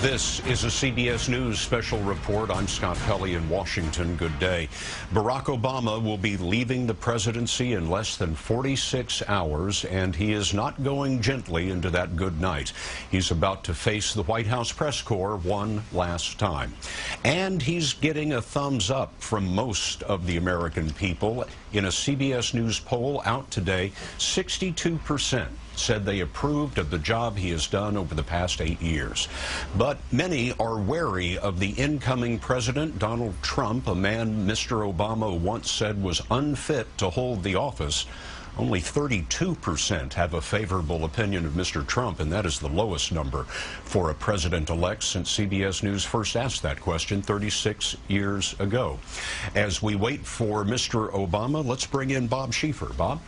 This is a CBS News special report. I'm Scott Pelley in Washington. Good day. Barack Obama will be leaving the presidency in less than 46 hours, and he is not going gently into that good night. He's about to face the White House press corps one last time. And he's getting a thumbs up from most of the American people. In a CBS News poll out today, 62% said they approved of the job he has done over the past 8 years. But many are wary of the incoming president, Donald Trump, a man Mr. Obama once said was unfit to hold the office. Only 32% have a favorable opinion of Mr. Trump, and that is the lowest number for a president-elect since CBS News first asked that question 36 years ago. As we wait for Mr. Obama, let's bring in Bob Schieffer. Bob?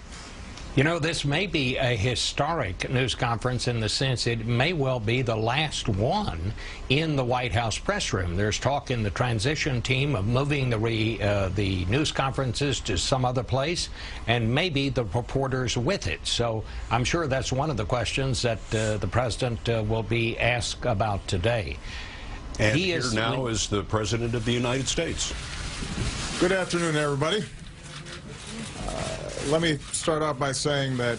You know, this may be a historic news conference in the sense it may well be the last one in the White House press room. There's talk in the transition team of moving the news conferences to some other place, and maybe the reporters with it. So I'm sure that's one of the questions that the president will be asked about today. And here now is the President of the United States. Good afternoon, everybody. Let me start off by saying that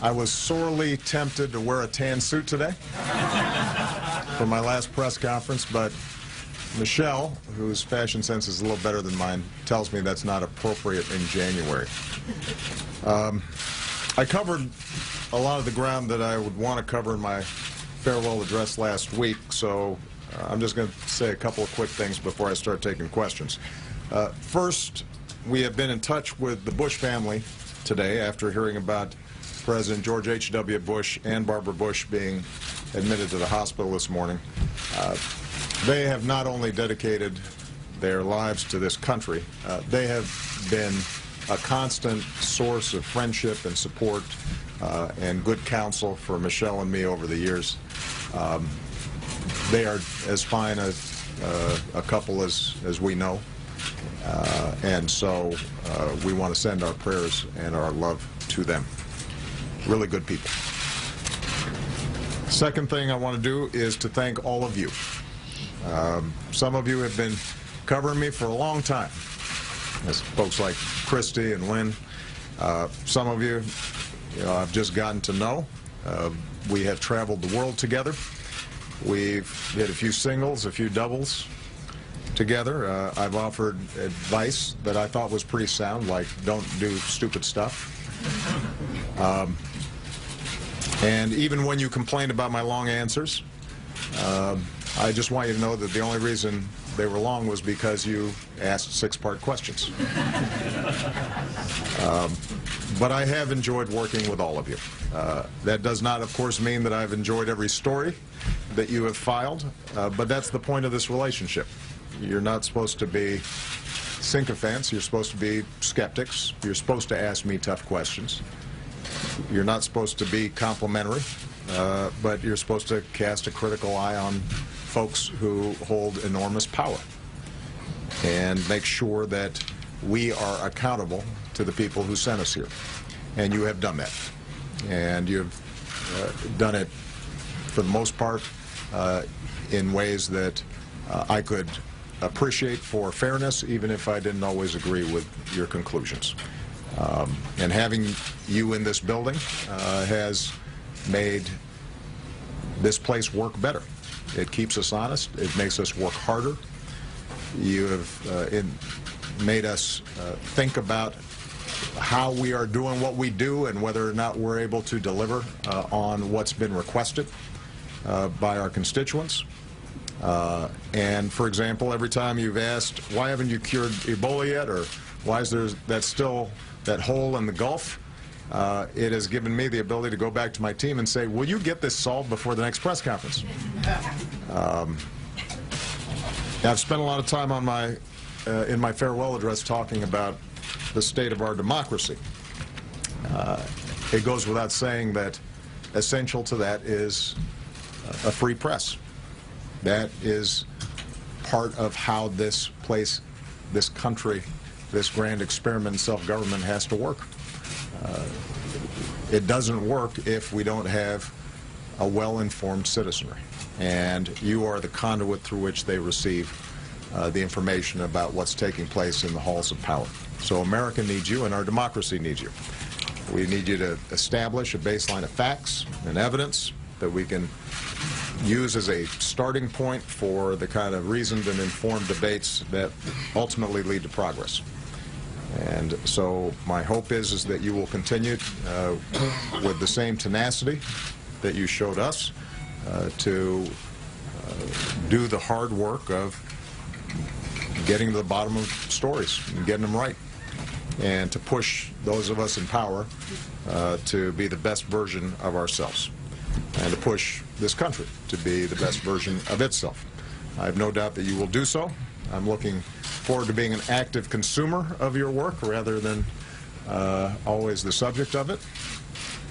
I was sorely tempted to wear a tan suit today for my last press conference, but Michelle, whose fashion sense is a little better than mine, tells me that's not appropriate in January. I covered a lot of the ground that I would want to cover in my farewell address last week, so I'm just going to say a couple of quick things before I start taking questions. First, we have been in touch with the Bush family today after hearing about President George H.W. Bush and Barbara Bush being admitted to the hospital this morning. They have not only dedicated their lives to this country, they have been a constant source of friendship and support and good counsel for Michelle and me over the years. They are as fine a couple as we know. And so we want to send our prayers and our love to them. Really good people. Second thing I want to do is to thank all of you. Some of you have been covering me for a long time. As folks like Christy and Lynn. Some of you, I've just gotten to know. We have traveled the world together. We've hit a few singles, a few doubles together. I've offered advice that I thought was pretty sound, like don't do stupid stuff. And even when you complained about my long answers, I just want you to know that the only reason they were long was because you asked 6-part questions. But I have enjoyed working with all of you. That does not, of course, mean that I've enjoyed every story that you have filed, but that's the point of this relationship. You're not supposed to be sycophants. You're supposed to be skeptics. You're supposed to ask me tough questions. You're not supposed to be complimentary, but you're supposed to cast a critical eye on folks who hold enormous power and make sure that we are accountable to the people who sent us here. And you have done that. And you've done it, for the most part, in ways that I could appreciate for fairness, even if I didn't always agree with your conclusions. And having you in this building has made this place work better. It keeps us honest. It makes us work harder. You have made us think about how we are doing what we do and whether or not we're able to deliver on what's been requested by our constituents. And for example, every time you've asked, why haven't you cured Ebola yet, or why is there still that hole in the Gulf, it has given me the ability to go back to my team and say, will you get this solved before the next press conference? I've spent a lot of time on in my farewell address talking about the state of our democracy. It goes without saying that essential to that is a free press. That is part of how this place, this country, this grand experiment in self-government has to work. It doesn't work if we don't have a well-informed citizenry. and you are the conduit through which they receive the information about what's taking place in the halls of power. So America needs you, and our democracy needs you. We need you to establish a baseline of facts and evidence that we can use as a starting point for the kind of reasoned and informed debates that ultimately lead to progress. And so my hope is that you will continue with the same tenacity that you showed us to do the hard work of getting to the bottom of stories and getting them right, and to push those of us in power to be the best version of ourselves, and to push this country to be the best version of itself. I have no doubt that you will do so. I'm looking forward to being an active consumer of your work rather than always the subject of it.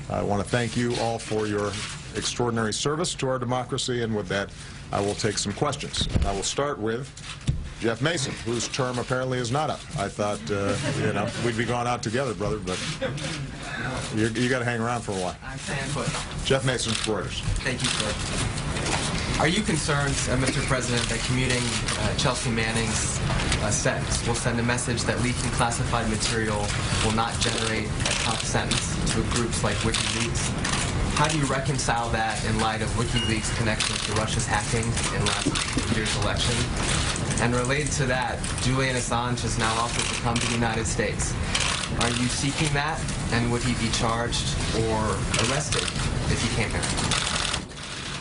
I want to thank you all for your extraordinary service to our democracy, and with that, I will take some questions. And I will start with Jeff Mason, whose term apparently is not up. I thought, you know, we'd be going out together, brother, but you got to hang around for a while. I'm staying put. Jeff Mason, Reuters. Thank you, sir. Are you concerned, Mr. President, that commuting Chelsea Manning's sentence will send a message that leaking classified material will not generate a tough sentence to groups like WikiLeaks? How do you reconcile that in light of WikiLeaks' connection to Russia's hacking in last year's election? And related to that, Julian Assange has now offered to come to the United States. Are you seeking that, and would he be charged or arrested if he came here?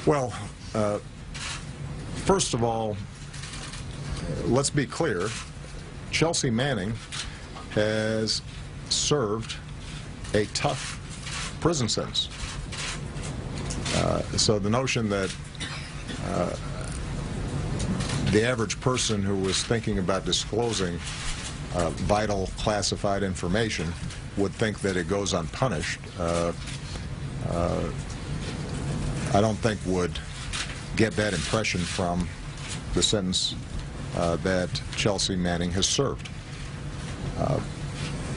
Well, first of all, let's be clear. Chelsea Manning has served a tough prison sentence. So the notion that the average person who was thinking about disclosing vital classified information would think that it goes unpunished, I don't think would get that impression from the sentence that Chelsea Manning has served.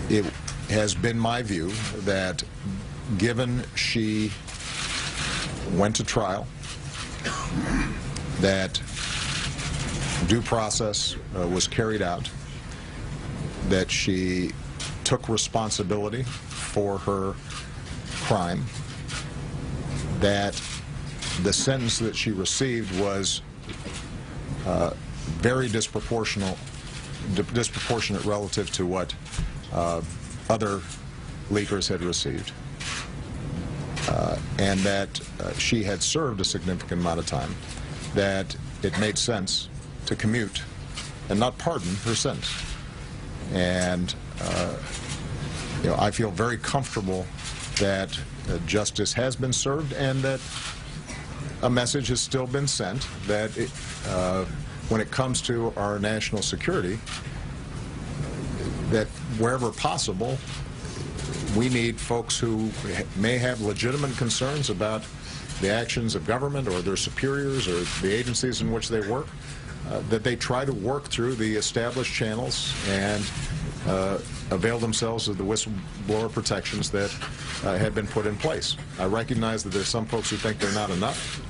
It has been my view that given she went to trial, that due process was carried out, that she took responsibility for her crime, that the sentence that she received was very disproportionate relative to what other leakers had received, and that she had served a significant amount of time, that it made sense to commute and not pardon her sentence. And you know, I feel very comfortable that justice has been served, and that a message has still been sent that when it comes to our national security, that wherever possible, we need folks who may have legitimate concerns about the actions of government or their superiors or the agencies in which they work, that they try to work through the established channels and avail themselves of the whistleblower protections that have been put in place. I recognize that there's some folks who think they're not enough,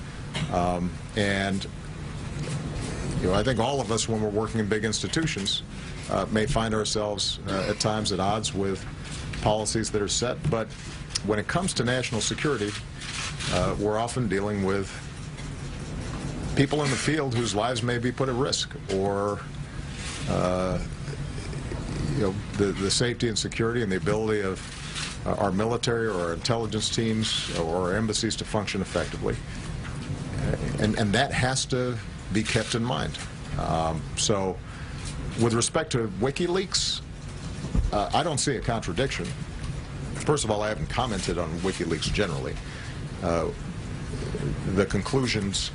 and you know, I think all of us, when we're working in big institutions, may find ourselves at times at odds with policies that are set, but when it comes to national security, we're often dealing with people in the field whose lives may be put at risk, or you know, the safety and security and the ability of our military or our intelligence teams or our embassies to function effectively, and that has to be kept in mind. So with respect to WikiLeaks, I don't see a contradiction. First of all, I haven't commented on WikiLeaks generally. The conclusions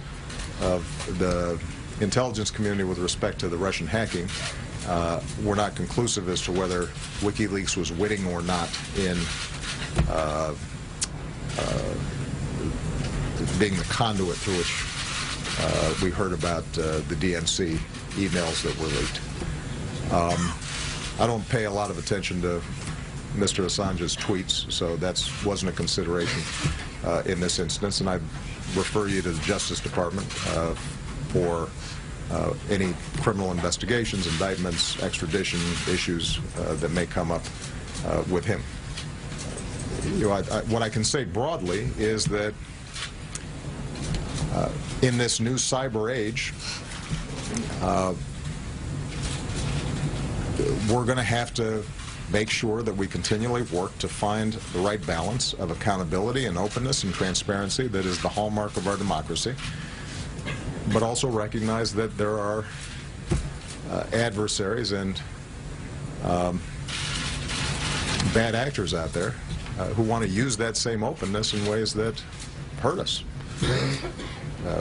of the intelligence community with respect to the Russian hacking were not conclusive as to whether WikiLeaks was witting or not in being the conduit through which we heard about the DNC emails that were leaked. I don't pay a lot of attention to Mr. Assange's tweets, so that wasn't a consideration. in this instance, and I refer you to the Justice Department for any criminal investigations, indictments, extradition issues that may come up with him. What I can say broadly is that in this new cyber age, we're going to have to make sure that we continually work to find the right balance of accountability and openness and transparency that is the hallmark of our democracy, but also recognize that there are adversaries and bad actors out there who want to use that same openness in ways that hurt us,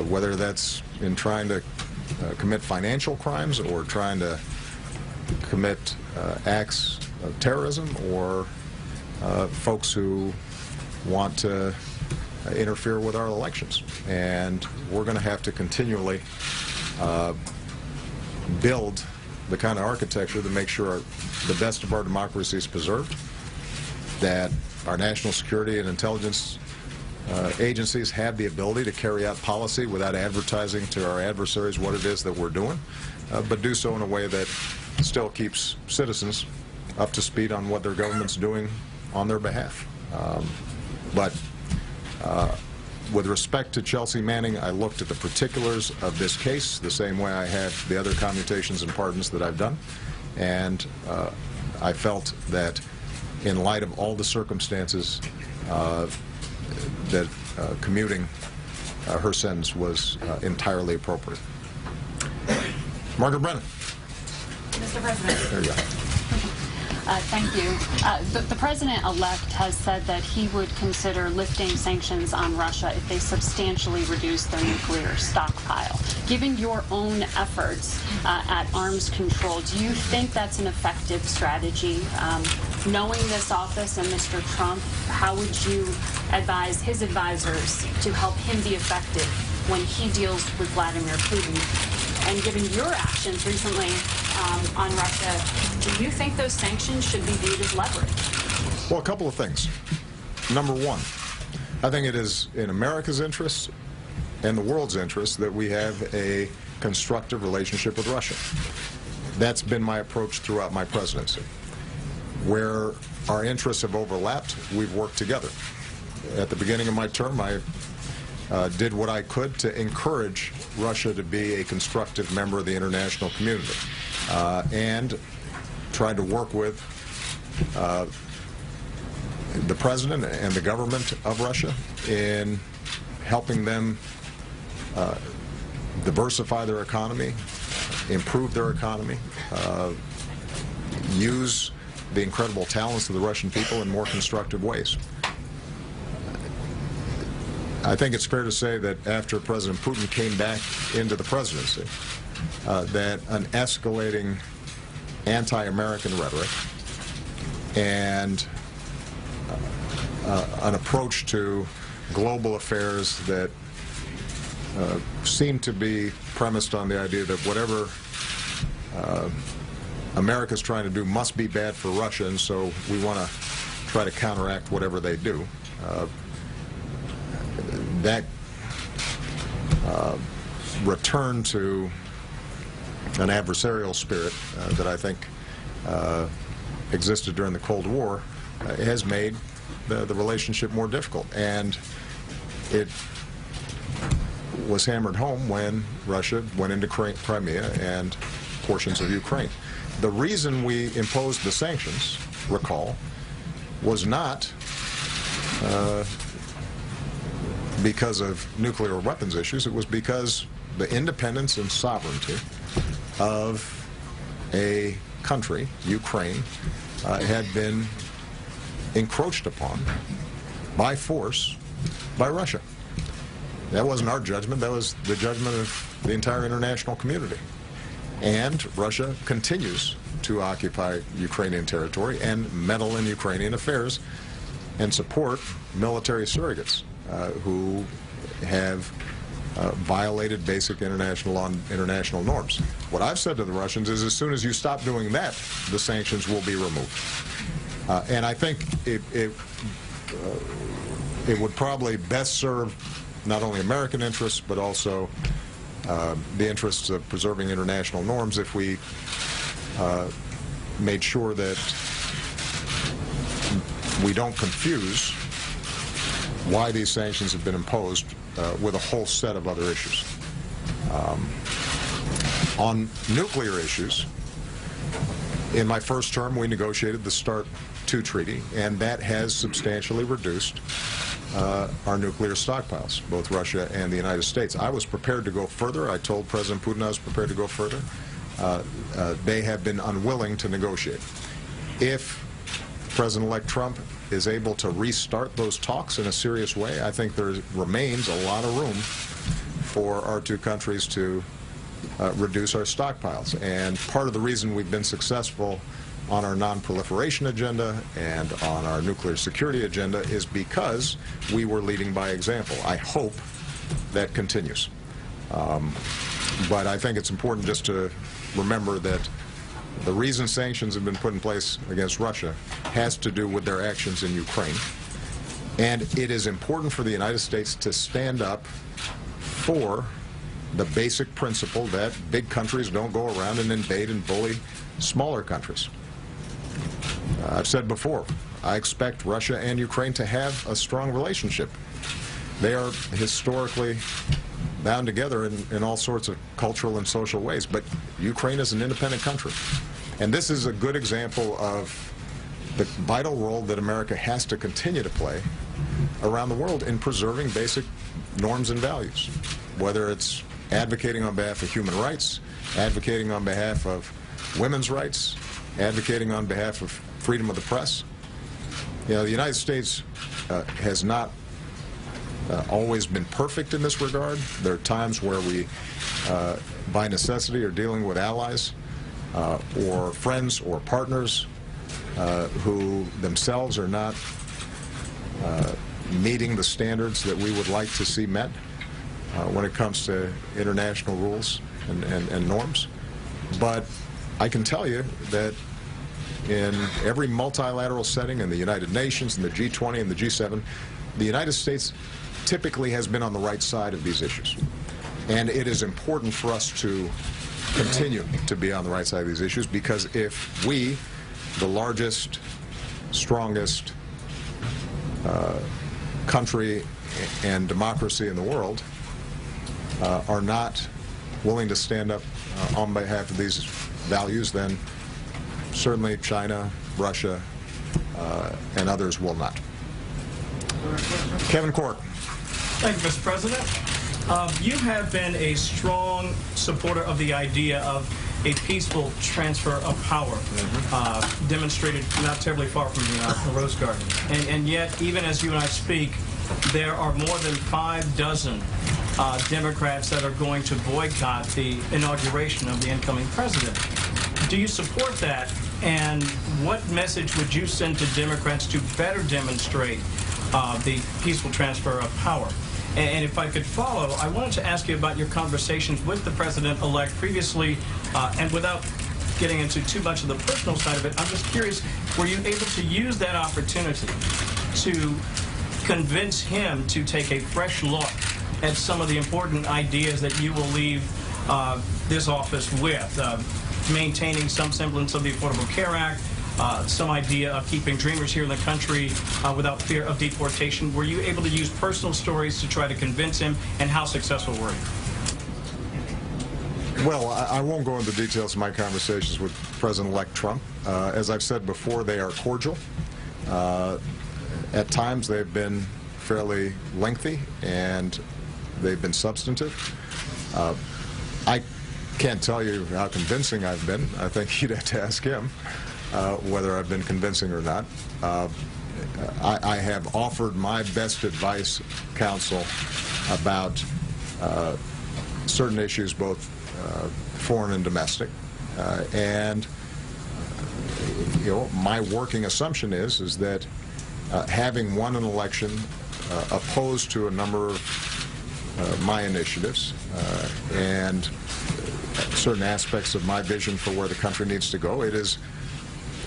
whether that's in trying to commit financial crimes or trying to commit acts of terrorism, or folks who want to interfere with our elections. And we're going to have to continually build the kind of architecture that makes sure the best of our democracy is preserved, that our national security and intelligence agencies have the ability to carry out policy without advertising to our adversaries what it is that we're doing, but do so in a way that still keeps citizens up to speed on what their government's doing on their behalf. But with respect to Chelsea Manning, I looked at the particulars of this case the same way I have the other commutations and pardons that I've done, and I felt that in light of all the circumstances that commuting her sentence was entirely appropriate. Margaret Brennan. Mr. President. There you go. Thank you. The President-elect has said that he would consider lifting sanctions on Russia if they substantially reduce their nuclear stockpile. Given your own efforts at arms control, do you think that's an effective strategy? Knowing this office and Mr. Trump, how would you advise his advisors to help him be effective when he deals with Vladimir Putin? And given your actions recently on Russia, do you think those sanctions should be viewed as leverage? Well, a couple of things. Number one, I think it is in America's interest and the world's interest that we have a constructive relationship with Russia. That's been my approach throughout my presidency. Where our interests have overlapped, we've worked together. At the beginning of my term, I did what I could to encourage Russia to be a constructive member of the international community, and tried to work with the president and the government of Russia in helping them diversify their economy, improve their economy, use the incredible talents of the Russian people in more constructive ways. I think it's fair to say that after President Putin came back into the presidency, that an escalating anti-American rhetoric and an approach to global affairs that seemed to be premised on the idea that whatever America's trying to do must be bad for Russia, and so we want to try to counteract whatever they do. That return to an adversarial spirit that I think existed during the Cold War has made the relationship more difficult. And it was hammered home when Russia went into Crimea and portions of Ukraine. The reason we imposed the sanctions, recall, was not because of nuclear weapons issues. It was because the independence and sovereignty of a country, Ukraine, had been encroached upon by force by Russia. That wasn't our judgment. That was the judgment of the entire international community. And Russia continues to occupy Ukrainian territory and meddle in Ukrainian affairs and support military surrogates who have violated basic international law and international norms. What I've said to the Russians is, as soon as you stop doing that, the sanctions will be removed. And I think it would probably best serve not only American interests, but also the interests of preserving international norms if we made sure that we don't confuse why these sanctions have been imposed with a whole set of other issues. On nuclear issues, in my first term, we negotiated the START II treaty, and that has substantially reduced our nuclear stockpiles, both Russia and the United States. I was prepared to go further. I told President Putin I was prepared to go further. They have been unwilling to negotiate. If President-elect Trump is able to restart those talks in a serious way, I think there remains a lot of room for our two countries to reduce our stockpiles. And part of the reason we've been successful on our non-proliferation agenda and on our nuclear security agenda is because we were leading by example. I hope that continues. But I think it's important just to remember that the reason sanctions have been put in place against Russia has to do with their actions in Ukraine. And it is important for the United States to stand up for the basic principle that big countries don't go around and invade and bully smaller countries. I've said before, I expect Russia and Ukraine to have a strong relationship. They are historically bound together in all sorts of cultural and social ways, but Ukraine is an independent country. And this is a good example of the vital role that America has to continue to play around the world in preserving basic norms and values, whether it's advocating on behalf of human rights, advocating on behalf of women's rights, advocating on behalf of freedom of the press. You know, the United States has not always been perfect in this regard. There are times where we, by necessity, are dealing with allies or friends or partners who themselves are not meeting the standards that we would like to see met when it comes to international rules and norms. But I can tell you that in every multilateral setting, in the United Nations, in the G20, and the G7, the United States typically has been on the right side of these issues. And it is important for us to continue to be on the right side of these issues, because if we, the largest, strongest country and democracy in the world, are not willing to stand up on behalf of these values, then certainly China, Russia, and others will not. Kevin Cork. Thank you, Mr. President. You have been a strong supporter of the idea of a peaceful transfer of power, demonstrated not terribly far from the Rose Garden. And yet, even as you and I speak, there are more than 6 Democrats that are going to boycott the inauguration of the incoming president. Do you support that? And what message would you send to Democrats to better demonstrate the peaceful transfer of power? And if I could follow, I wanted to ask you about your conversations with the president-elect previously, and without getting into too much of the personal side of it, I'm just curious, were you able to use that opportunity to convince him to take a fresh look at some of the important ideas that you will leave this office with, maintaining some semblance of the Affordable Care Act, some idea of keeping dreamers here in the country without fear of deportation? Were you able to use personal stories to try to convince him, and how successful were you? Well, I won't go into details of my conversations with President-elect Trump. As I've said before, they are cordial. At times they've been fairly lengthy, and they've been substantive. I can't tell you how convincing I've been. I think you'd have to ask him whether I've been convincing or not. I have offered my best advice, counsel, about certain issues, both foreign and domestic. And you know, my working assumption is that having won an election opposed to a number of my initiatives and certain aspects of my vision for where the country needs to go, it is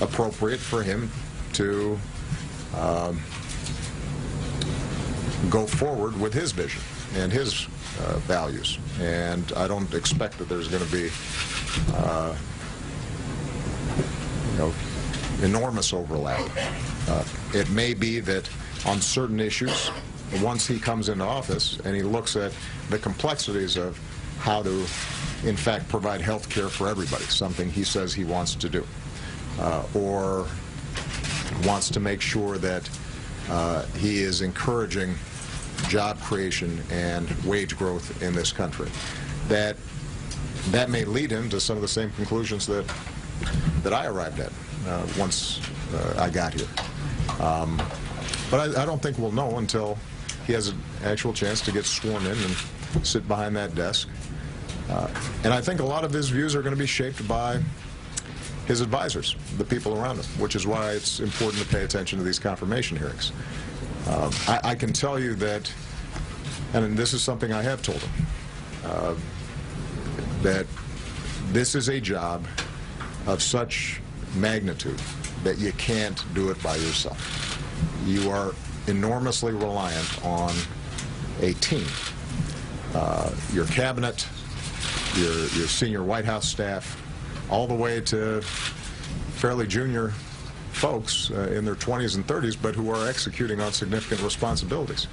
appropriate for him to go forward with his vision and his values. And I don't expect that there's going to be enormous overlap. It may be that on certain issues, once he comes into office and he looks at the complexities of how to, in fact, provide health care for everybody, something he says he wants to do, or wants to make sure that he is encouraging job creation and wage growth in this country, that may lead him to some of the same conclusions that I arrived at once I got here. But I don't think we'll know until he has an actual chance to get sworn in and sit behind that desk. And I think a lot of his views are going to be shaped by his advisors, the people around him, which is why it's important to pay attention to these confirmation hearings. I can tell you that, and this is something I have told him, that this is a job of such magnitude that you can't do it by yourself. You are enormously reliant on a team. Your cabinet, your senior White House staff, all the way to fairly junior folks in their 20s and 30s, but who are executing on significant responsibilities.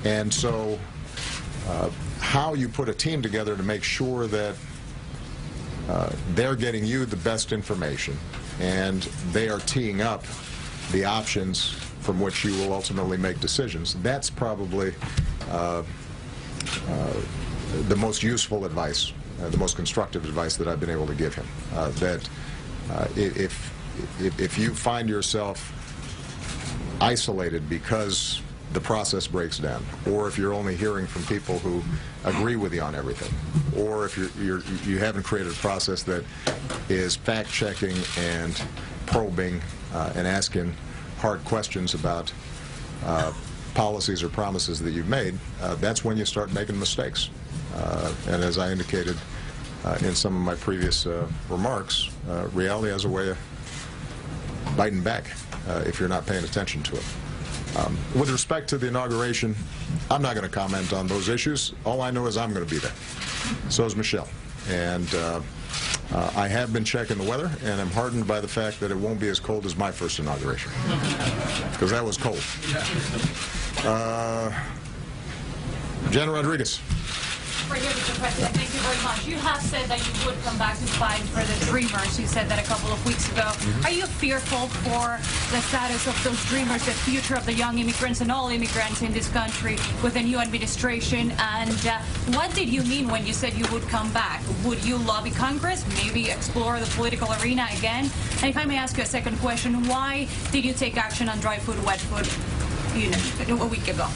And so how you put a team together to make sure that they're getting you the best information and they are teeing up the options from which you will ultimately make decisions, that's probably the most useful advice, the most constructive advice that I've been able to give him. That if you find yourself isolated because the process breaks down, or if you're only hearing from people who agree with you on everything, or if you haven't created a process that is fact-checking and probing and asking hard questions about policies or promises that you've made, that's when you start making mistakes. And as I indicated in some of my previous remarks, reality has a way of biting back if you're not paying attention to it. With respect to the inauguration, I'm not going to comment on those issues. All I know is I'm going to be there. So is Michelle. And I have been checking the weather, and I'm heartened by the fact that it won't be as cold as my first inauguration, because that was cold. Jen Rodriguez. Right here, Mr. President. Thank you very much. You have said that you would come back to fight for the Dreamers. You said that a couple of weeks ago. Are you fearful for the status of those Dreamers, the future of the young immigrants and all immigrants in this country with the new administration? And what did you mean when you said you would come back? Would you lobby Congress, maybe explore the political arena again? And if I may ask you a second question, why did you take action on dry food, wet food a week ago?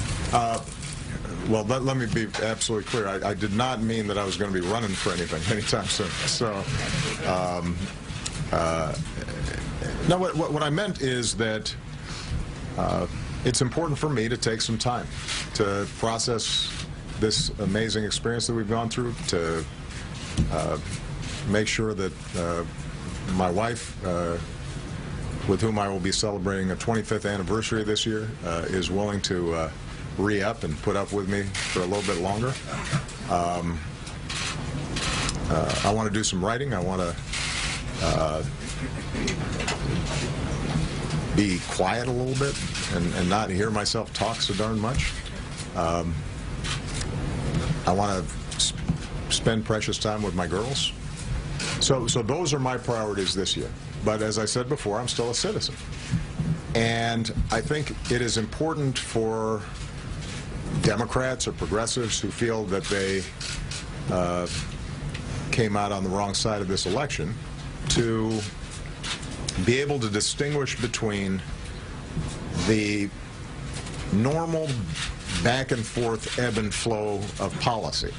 Well, let me be absolutely clear. I did not mean that I was going to be running for anything anytime soon. So, no, what I meant is that it's important for me to take some time to process this amazing experience that we've gone through, to make sure that my wife, with whom I will be celebrating a 25th anniversary this year, is willing to re-up and put up with me for a little bit longer. I want to do some writing. I want to be quiet a little bit and not hear myself talk so darn much. I want to spend precious time with my girls. So those are my priorities this year. But as I said before, I'm still a citizen. And I think it is important for Democrats or progressives who feel that they came out on the wrong side of this election to be able to distinguish between the normal back and forth ebb and flow of policy.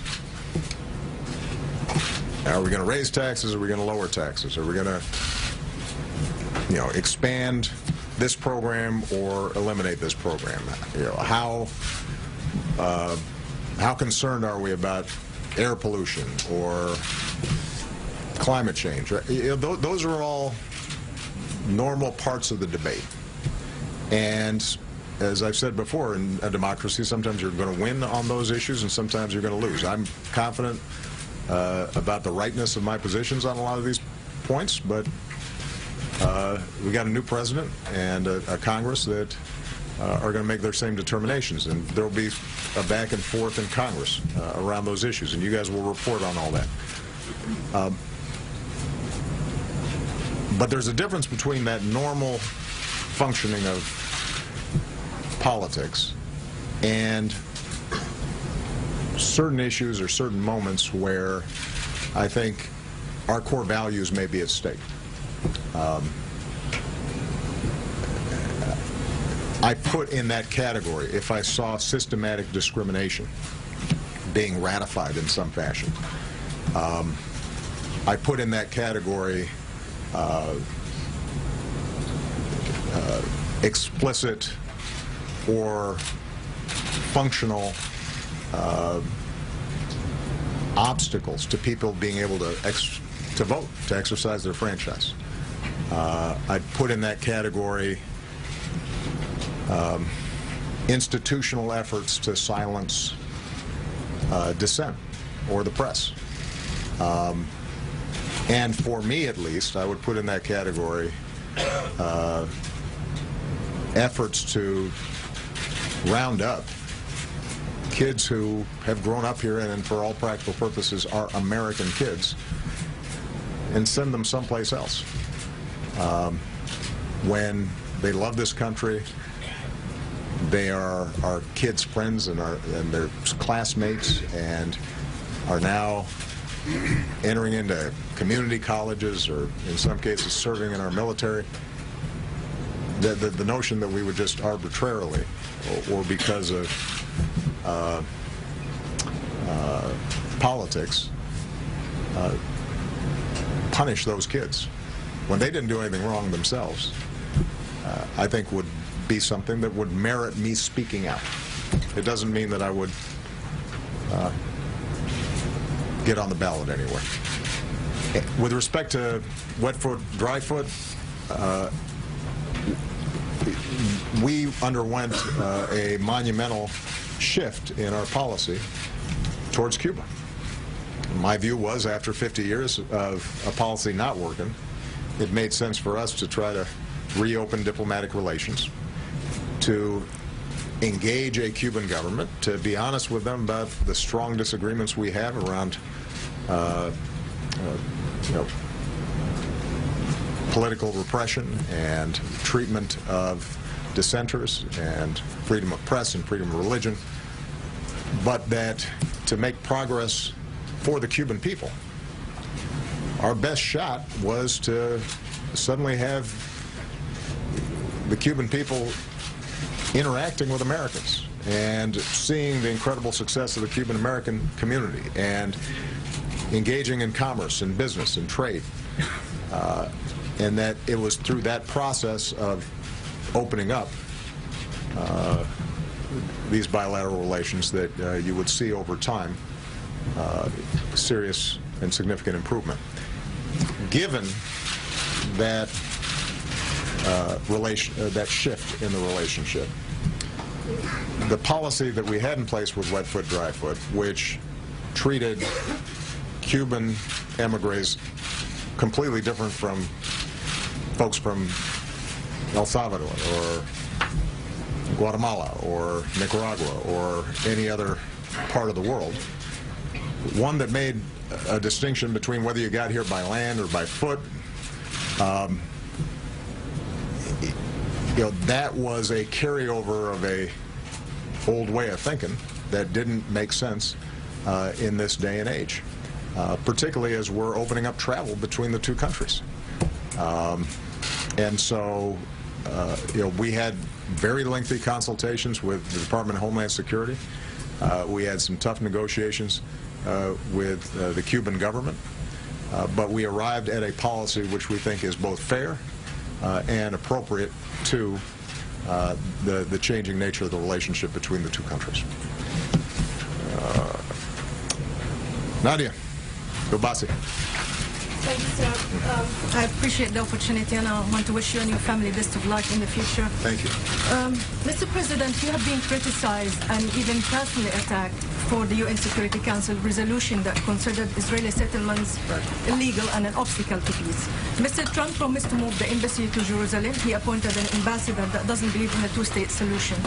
Are we going to raise taxes? Are we going to lower taxes? Are we going to, expand this program or eliminate this program? How concerned are we about air pollution or climate change? Those are all normal parts of the debate. And as I've said before, in a democracy, sometimes you're going to win on those issues and sometimes you're going to lose. I'm confident about the rightness of my positions on a lot of these points, but we got a new president and a Congress that are going to make their same determinations, and there will be a back and forth in Congress around those issues, and you guys will report on all that. But there's a difference between that normal functioning of politics and certain issues or certain moments where I think our core values may be at stake. I put in that category if I saw systematic discrimination being ratified in some fashion. I put in that category explicit or functional obstacles to people being able to vote, to exercise their franchise. I'd put in that category institutional efforts to silence dissent or the press. And for me, at least, I would put in that category efforts to round up kids who have grown up here and for all practical purposes are American kids and send them someplace else. When they love this country, they are our kids' friends and their classmates, and are now entering into community colleges or in some cases serving in our military. The notion that we would just arbitrarily or because of politics punish those kids when they didn't do anything wrong themselves, I think would be something that would merit me speaking out. It doesn't mean that I would get on the ballot anywhere. With respect to wet foot, dry foot, we underwent a monumental shift in our policy towards Cuba. My view was, after 50 years of a policy not working, it made sense for us to try to reopen diplomatic relations, to engage a Cuban government, to be honest with them about the strong disagreements we have around political repression and treatment of dissenters and freedom of press and freedom of religion, but that to make progress for the Cuban people, our best shot was to suddenly have the Cuban people interacting with Americans and seeing the incredible success of the Cuban American community and engaging in commerce and business and trade. And that it was through that process of opening up these bilateral relations that you would see over time serious and significant improvement. Given that that shift in the relationship, the policy that we had in place with wet foot, dry foot, which treated Cuban emigres completely different from folks from El Salvador or Guatemala or Nicaragua or any other part of the world, one that made a distinction between whether you got here by land or by foot, that was a carryover of a old way of thinking that didn't make sense in this day and age, particularly as we're opening up travel between the two countries. And so, we had very lengthy consultations with the Department of Homeland Security. We had some tough negotiations with the Cuban government, but we arrived at a policy which we think is both fair and appropriate to the changing nature of the relationship between the two countries. Nadia, Gobasi. Thank you, sir. I appreciate the opportunity, and I want to wish you and your family best of luck in the future. Thank you. Mr. President, you have been criticized and even personally attacked for the UN Security Council resolution that considered Israeli settlements illegal and an obstacle to peace. Mr. Trump promised to move the embassy to Jerusalem. He appointed an ambassador that doesn't believe in a two-state solution.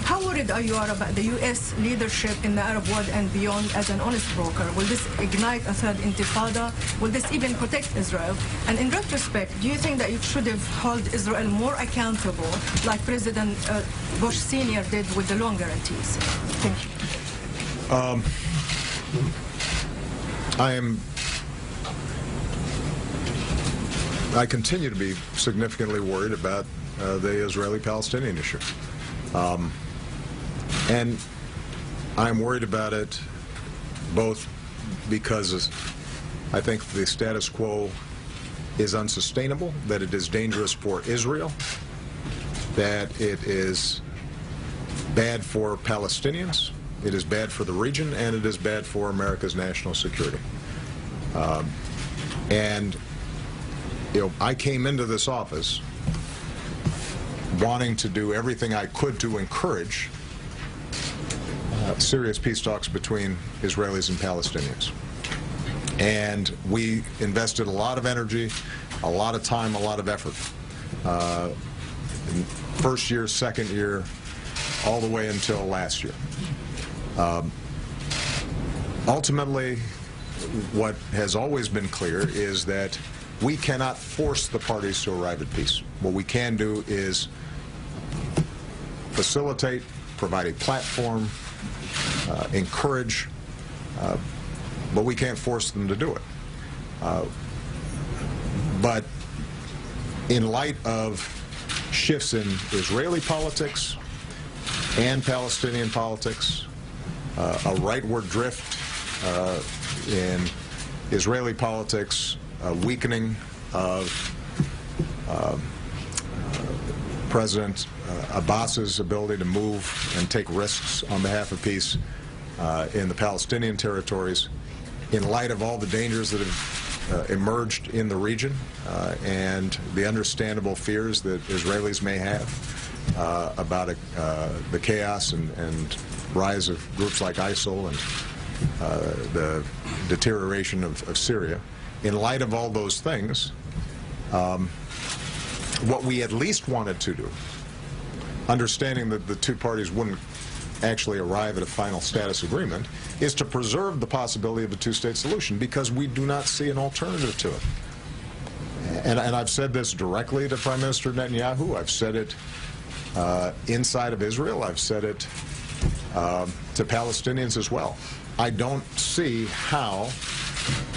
How worried are you about the U.S. leadership in the Arab world and beyond as an honest broker? Will this ignite a third intifada? Will this even protect Israel? And in retrospect, do you think that you should have held Israel more accountable, like President Bush Sr. did with the loan guarantees? Thank you. I continue to be significantly worried about the Israeli-Palestinian issue. And I'm worried about it both because I think the status quo is unsustainable, that it is dangerous for Israel, that it is bad for Palestinians, it is bad for the region, and it is bad for America's national security. And you know, I came into this office wanting to do everything I could to encourage serious peace talks between Israelis and Palestinians. And we invested a lot of energy, a lot of time, a lot of effort. First year, second year, all the way until last year. Ultimately, what has always been clear is that we cannot force the parties to arrive at peace. What we can do is facilitate, provide a platform, encourage, but we can't force them to do it. But in light of shifts in Israeli politics and Palestinian politics, a rightward drift in Israeli politics, a weakening of President Abbas's ability to move and take risks on behalf of peace in the Palestinian territories, in light of all the dangers that have emerged in the region and the understandable fears that Israelis may have about the chaos and rise of groups like ISIL and the deterioration of Syria. In light of all those things, what we at least wanted to do, understanding that the two parties wouldn't actually arrive at a final status agreement, is to preserve the possibility of a two-state solution, because we do not see an alternative to it. And I've said this directly to Prime Minister Netanyahu. I've said it inside of Israel. I've said it to Palestinians as well. I don't see how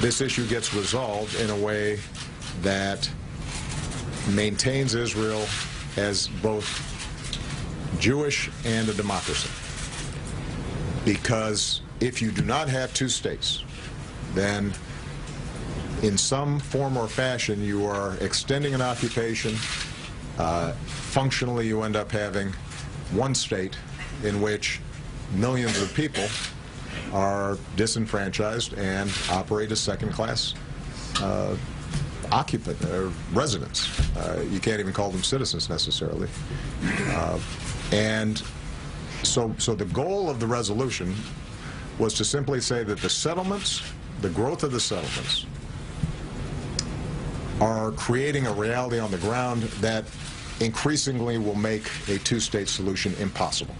this issue gets resolved in a way that maintains Israel as both Jewish and a democracy. Because if you do not have two states, then in some form or fashion you are extending an occupation. Functionally, you end up having one state in which millions of people are disenfranchised and operate as second-class occupant or residents. You can't even call them citizens necessarily. And so the goal of the resolution was to simply say that the settlements, the growth of the settlements, are creating a reality on the ground that increasingly will make a two-state solution impossible.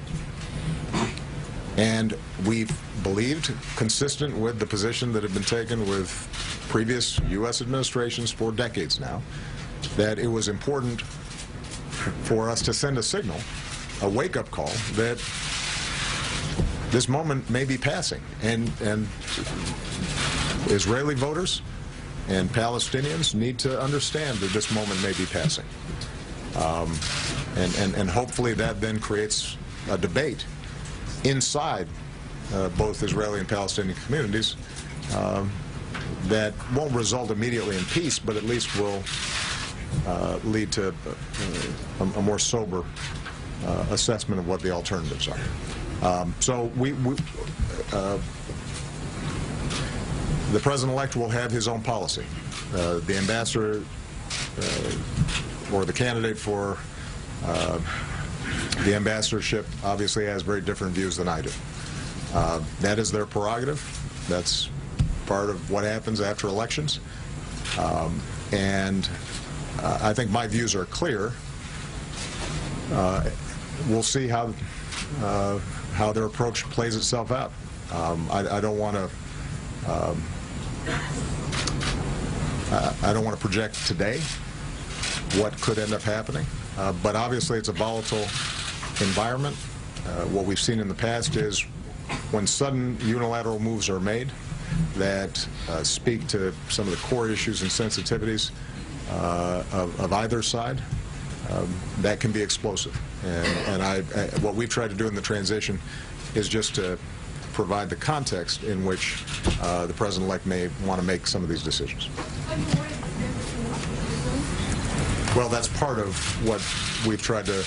And we've believed, consistent with the position that had been taken with previous U.S. administrations for decades now, that it was important for us to send a signal, a wake-up call, that this moment may be passing. And Israeli voters and Palestinians need to understand that this moment may be passing. And hopefully that then creates a debate inside both Israeli and Palestinian communities that won't result immediately in peace, but at least will lead to a more sober assessment of what the alternatives are. So the president-elect will have his own policy. The ambassador or the candidate for the ambassadorship obviously has very different views than I do. That is their prerogative. That's part of what happens after elections. And I think my views are clear. We'll see how their approach plays itself out. I don't want to project today what could end up happening, but obviously it's a volatile environment. What we've seen in the past is when sudden unilateral moves are made that speak to some of the core issues and sensitivities of either side, that can be explosive. And what we've tried to do in the transition is just to provide the context in which the president-elect may want to make some of these decisions. Well, that's part of what we've tried to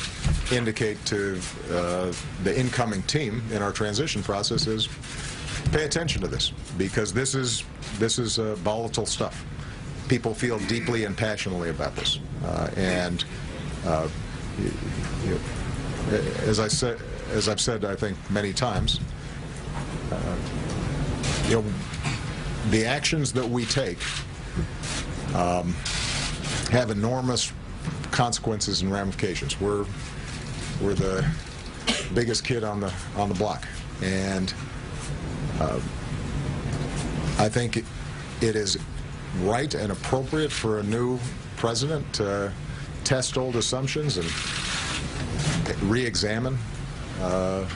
indicate to the incoming team in our transition process is pay attention to this, because this is volatile stuff. People feel deeply and passionately about this, as I've said, I think many times, the actions that we take have enormous consequences and ramifications. We're the biggest kid on the block, and I think it is right and appropriate for a new president to test old assumptions and re-examine the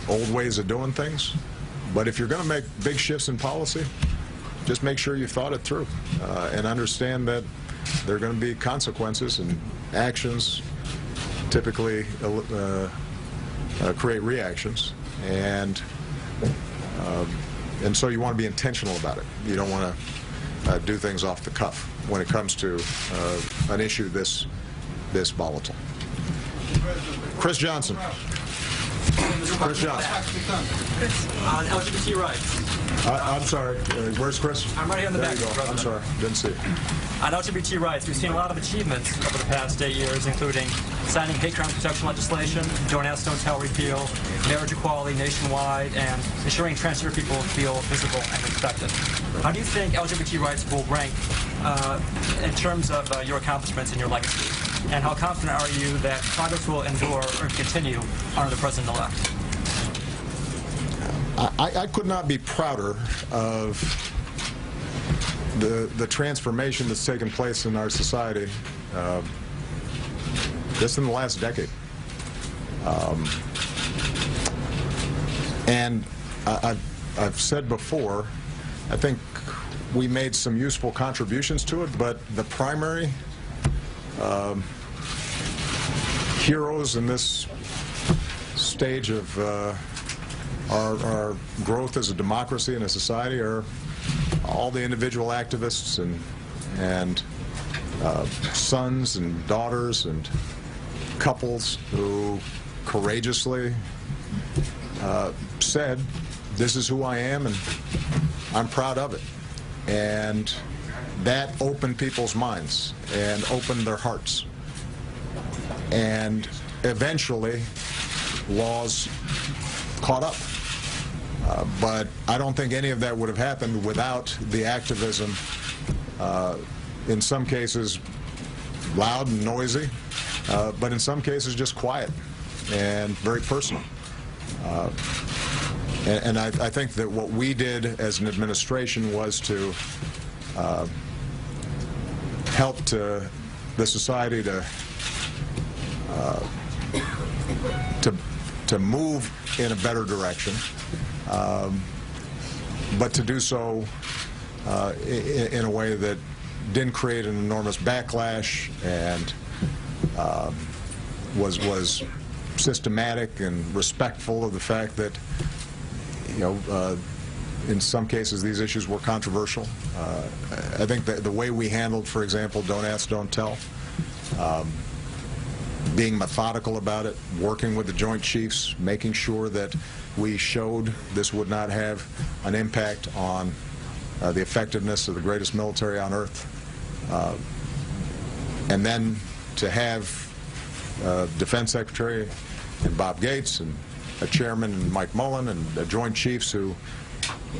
old ways of doing things. But if you're going to make big shifts in policy, just make sure you've thought it through and understand that there are going to be consequences, and actions typically create reactions, and so you want to be intentional about it. You don't want to do things off the cuff when it comes to an issue this volatile. Chris Johnson. Chris Johnson. On LGBT rights. I'm sorry. Where's Chris? I'm right here in the back. There you go. I'm sorry. Didn't see it. On LGBT rights, we've seen a lot of achievements over the past 8 years, including signing hate crime protection legislation, Don't Ask, Don't Tell repeal, marriage equality nationwide, and ensuring transgender people feel visible and respected. How do you think LGBT rights will rank in terms of your accomplishments and your legacy? And how confident are you that progress will endure or continue under the president-elect? I could not be prouder of the transformation that's taken place in our society just in the last decade. And I've said before, I think we made some useful contributions to it, but the primary heroes in this stage of our growth as a democracy and a society are all the individual activists and sons and daughters and couples who courageously said, this is who I am and I'm proud of it. And that opened people's minds and opened their hearts. And eventually, laws caught up. But I don't think any of that would have happened without the activism, in some cases loud and noisy, but in some cases just quiet and very personal. And I think that what we did as an administration was to help the society to move in a better direction, but to do so in a way that didn't create an enormous backlash and was systematic and respectful of the fact that, in some cases these issues were controversial. I think that the way we handled, for example, Don't Ask, Don't Tell, being methodical about it, working with the Joint Chiefs, making sure that we showed this would not have an impact on the effectiveness of the greatest military on earth. And then to have Defense Secretary and Bob Gates and a chairman and Mike Mullen and the Joint Chiefs who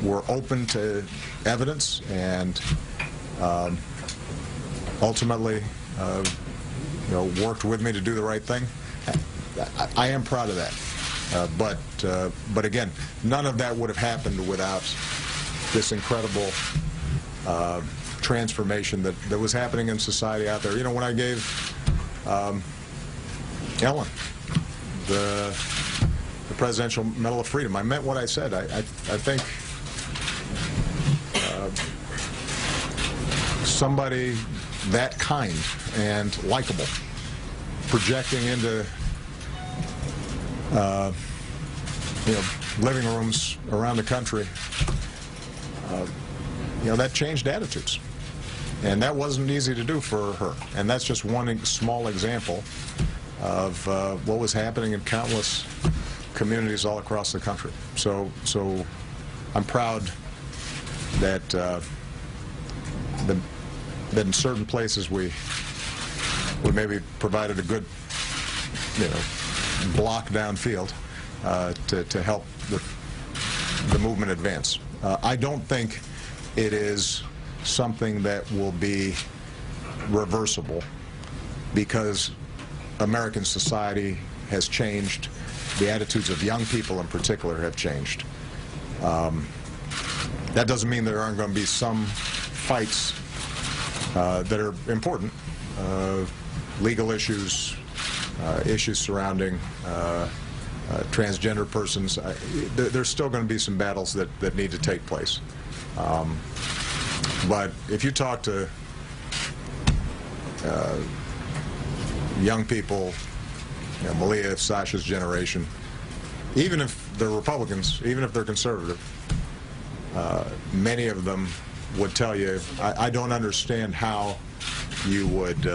were open to evidence and ultimately worked with me to do the right thing. I am proud of that. But again, none of that would have happened without this incredible transformation that was happening in society out there. You know, when I gave Ellen the Presidential Medal of Freedom, I meant what I said. I think somebody that kind and likable projecting into living rooms around the country, that changed attitudes. And that wasn't easy to do for her. And that's just one small example of what was happening in countless communities all across the country. So I'm proud that that in certain places we maybe provided a good block downfield to help the movement advance. I don't think it is something that will be reversible because American society has changed. The attitudes of young people in particular have changed. That doesn't mean there aren't going to be some fights that are important. Legal issues, issues surrounding transgender persons. There's still going to be some battles that need to take place. But if you talk to young people, Malia, Sasha's generation, even if they're Republicans, even if they're conservative, many of them would tell you, I don't understand how you would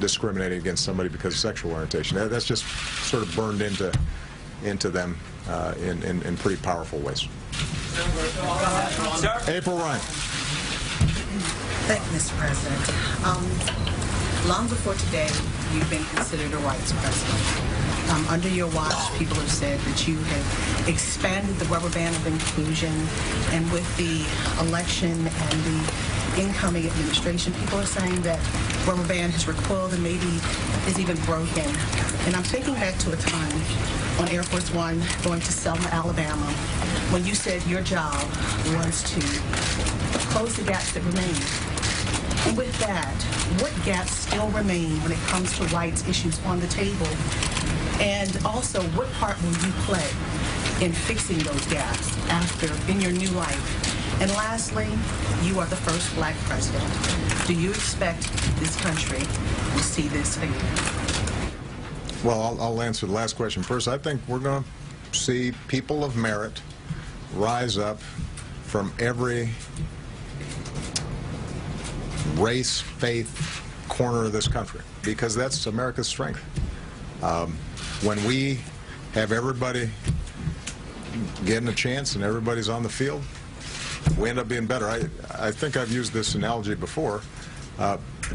discriminate against somebody because of sexual orientation. That's just sort of burned into them in pretty powerful ways. April Ryan. Thank you, Mr. President. Long before today, you've been considered a rights president. Under your watch, people have said that you have expanded the rubber band of inclusion, and with the election and the incoming administration, people are saying that rubber band has recoiled and maybe is even broken. And I'm thinking back to a time on Air Force One going to Selma, Alabama, when you said your job was to close the gaps that remain. And with that, what gaps still remain when it comes to rights issues on the table? And also, what part will you play in fixing those gaps in your new life? And lastly, you are the first black president. Do you expect this country will see this again? Well, I'll answer the last question first. I think we're going to see people of merit rise up from every race, faith, corner of this country, because that's America's strength. When we have everybody getting a chance and everybody's on the field, we end up being better. I think I've used this analogy before.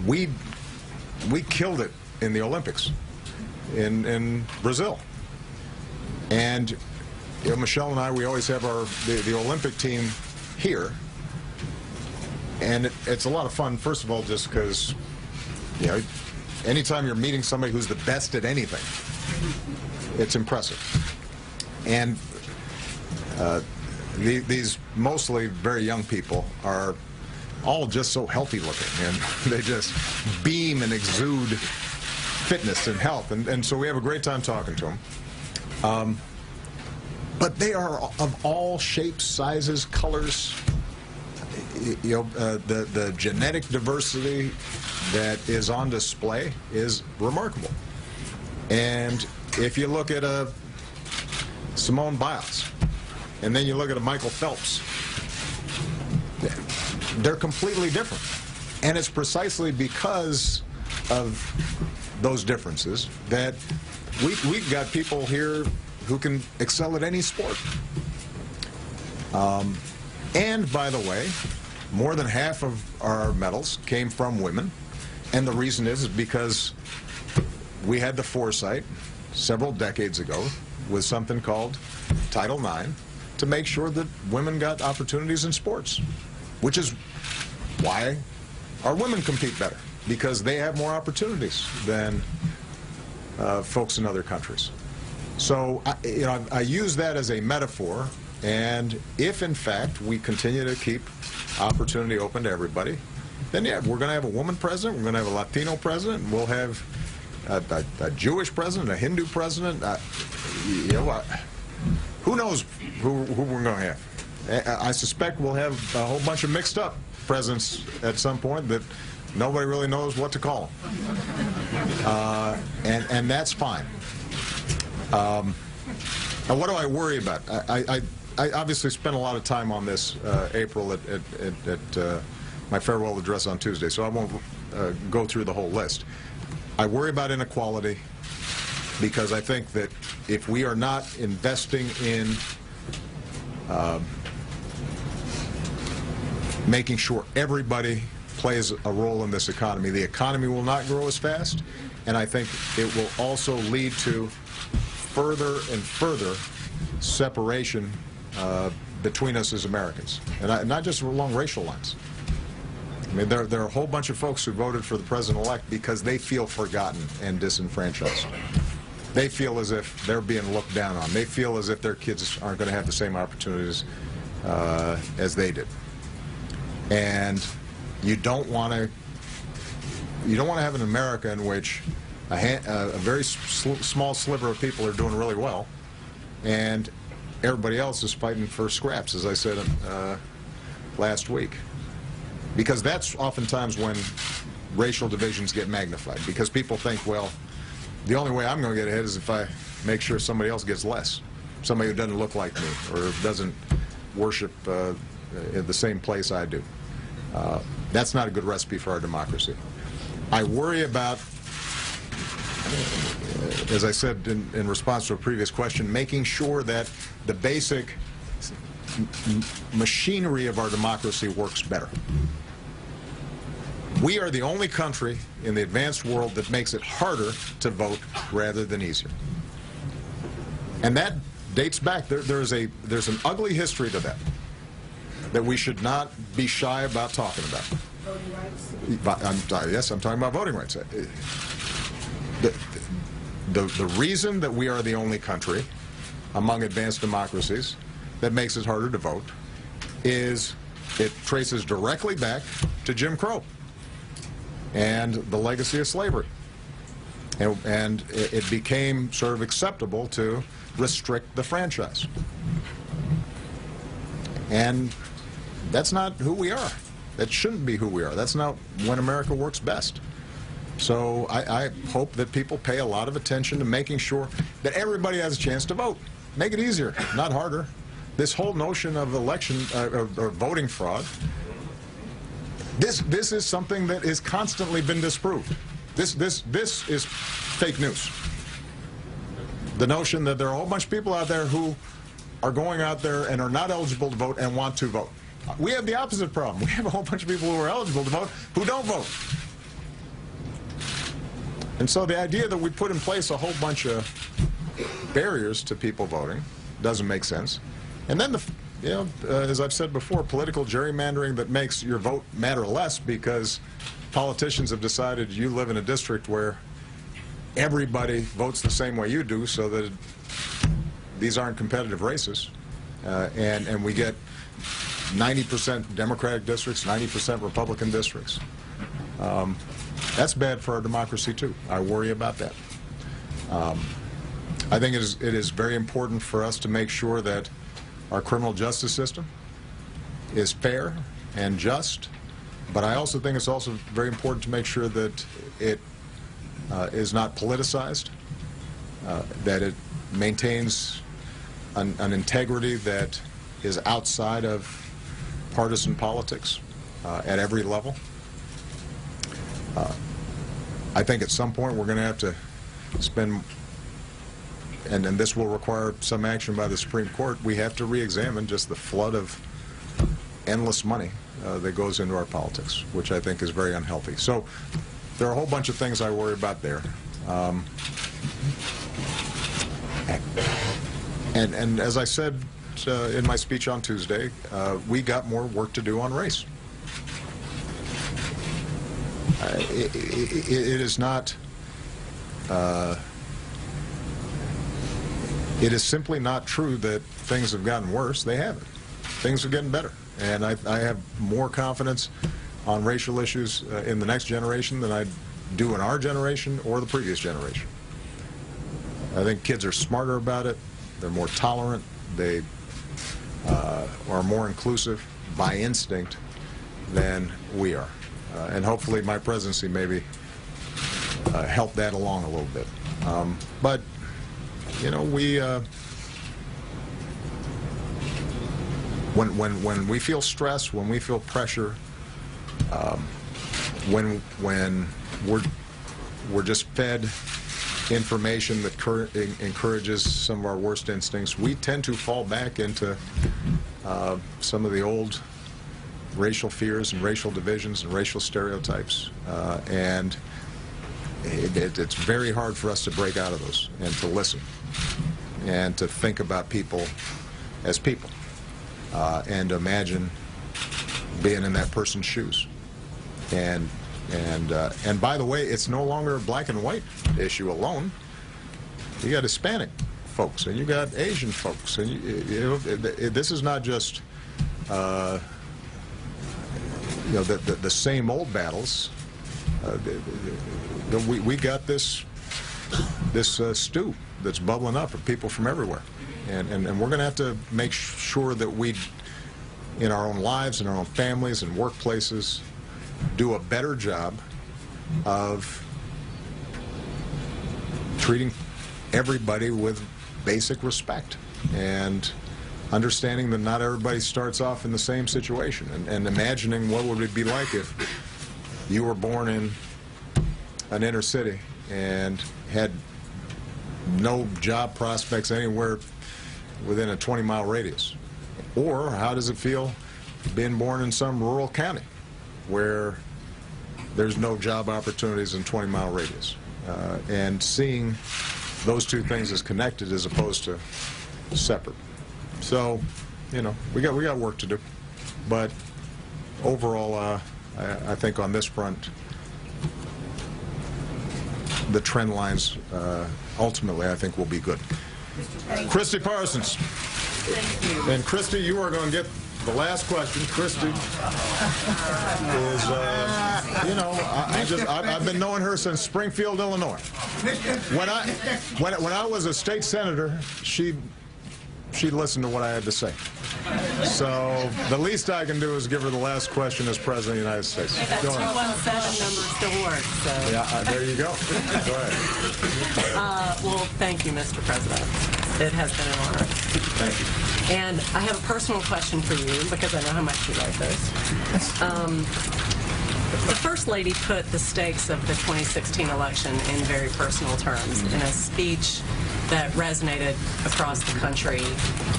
We killed it in the Olympics in Brazil. And Michelle and I, we always have the Olympic team here. And it's a lot of fun, first of all, just because, anytime you're meeting somebody who's the best at anything, it's impressive. And these mostly very young people are all just so healthy looking, and they just beam and exude fitness and health. And so we have a great time talking to them. But they are of all shapes, sizes, colors. The genetic diversity that is on display is remarkable. And if you look at a Simone Biles, and then you look at a Michael Phelps, they're completely different. And it's precisely because of those differences, that we've got people here who can excel at any sport. And by the way, more than half of our medals came from women, and the reason is because we had the foresight several decades ago with something called Title IX to make sure that women got opportunities in sports, which is why our women compete better, because they have more opportunities than folks in other countries. So I use that as a metaphor, and if in fact we continue to keep opportunity open to everybody, then yeah, we're going to have a woman president, we're going to have a Latino president, and we'll have a Jewish president, a Hindu president. Who knows who we're going to have? I suspect we'll have a whole bunch of mixed up presidents at some point that nobody really knows what to call them. And that's fine. Now, what do I worry about? I obviously spent a lot of time on this, April, at my farewell address on Tuesday, so I won't go through the whole list. I worry about inequality because I think that if we are not investing in making sure everybody plays a role in this economy, the economy will not grow as fast, and I think it will also lead to further and further separation between us as Americans, and not just along racial lines. I mean, there are a whole bunch of folks who voted for the president-elect because they feel forgotten and disenfranchised. They feel as if they're being looked down on. They feel as if their kids aren't going to have the same opportunities as they did. And you don't want to have an America in which a very small sliver of people are doing really well, and everybody else is fighting for scraps, as I said last week. Because that's oftentimes when racial divisions get magnified, because people think, well, the only way I'm going to get ahead is if I make sure somebody else gets less, somebody who doesn't look like me or doesn't worship in the same place I do. That's not a good recipe for our democracy. I worry about, as I said in response to a previous question, making sure that the basic machinery of our democracy works better. We are the only country in the advanced world that makes it harder to vote rather than easier. And that dates back. There's an ugly history to that we should not be shy about talking about. Voting rights? Yes, I'm talking about voting rights. The reason that we are the only country among advanced democracies that makes it harder to vote is it traces directly back to Jim Crow and the legacy of slavery. And it became sort of acceptable to restrict the franchise. And that's not who we are. That shouldn't be who we are. That's not when America works best. So I hope that people pay a lot of attention to making sure that everybody has a chance to vote. Make it easier, not harder. This whole notion of election or voting fraud, this is something that has constantly been disproved. This is fake news. The notion that there are a whole bunch of people out there who are going out there and are not eligible to vote and want to vote. We have the opposite problem. We have a whole bunch of people who are eligible to vote who don't vote. And so the idea that we put in place a whole bunch of barriers to people voting doesn't make sense. And then, as I've said before, political gerrymandering that makes your vote matter less because politicians have decided you live in a district where everybody votes the same way you do, so that these aren't competitive races. And we get 90% Democratic districts, 90% Republican districts. That's bad for our democracy, too. I worry about that. I think it is very important for us to make sure that our criminal justice system is fair and just, but I also think it's also very important to make sure that it is not politicized, that it maintains an integrity that is outside of partisan politics at every level. I think at some point we're going to have to spend, and this will require some action by the Supreme Court, we have to re-examine just the flood of endless money that goes into our politics, which I think is very unhealthy. So there are a whole bunch of things I worry about there. And as I said in my speech on Tuesday, we got more work to do on race. It is not, it is simply not true that things have gotten worse. They haven't. Things are getting better. And I have more confidence on racial issues in the next generation than I do in our generation or the previous generation. I think kids are smarter about it. They're more tolerant. They are more inclusive by instinct than we are. And hopefully my presidency maybe helped that along a little bit. But, you know, we, when we feel stress, when we feel pressure, when we're just fed information that encourages some of our worst instincts, we tend to fall back into some of the old racial fears and racial divisions and racial stereotypes, and it's very hard for us to break out of those and to listen and to think about people as people and imagine being in that person's shoes. And by the way, it's no longer a black and white issue alone. You got Hispanic folks and you got Asian folks, and this is not just you know, the same old battles. We got this stew that's bubbling up of people from everywhere, and we're going to have to make sure that we, in our own lives, in our own families and workplaces, do a better job of treating everybody with basic respect and understanding that not everybody starts off in the same situation, and imagining what would it be like if you were born in an inner city and had no job prospects anywhere within a 20-mile radius. Or how does it feel being born in some rural county where there's no job opportunities in 20-mile radius, and seeing those two things as connected as opposed to separate. So, you know, we got work to do, but overall, I think on this front, the trend lines ultimately, I think, will be good. Christy Parsons. Thank you. And Christy, you are going to get the last question. Christy is, you know, I've been knowing her since Springfield, Illinois. When I was a state senator, she'd listen to what I had to say. So the least I can do is give her the last question as President of the United States. Go ahead. 217 number still works. So. Yeah, there you go. Go ahead. Well, thank you, Mr. President. It has been an honor. Thank you. And I have a personal question for you, because I know how much you like this. The First Lady put the stakes of the 2016 election in very personal terms in a speech that resonated across the country.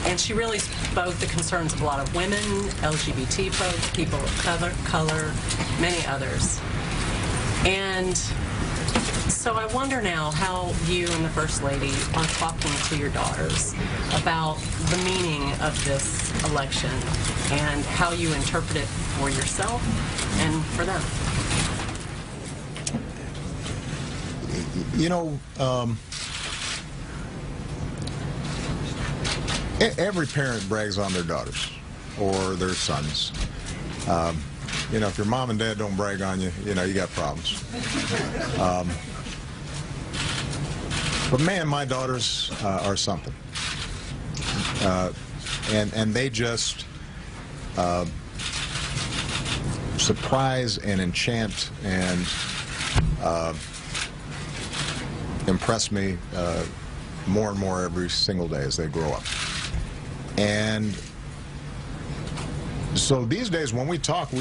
And she really spoke the concerns of a lot of women, LGBT folks, people of color, many others. And so I wonder now how you and the First Lady are talking to your daughters about the meaning of this election and how you interpret it for yourself and for them. You know, every parent brags on their daughters or their sons. You know, if your mom and dad don't brag on you, you know, you got problems. But man, my daughters are something. And they just surprise and enchant and impress me more and more every single day as they grow up. And so these days when we talk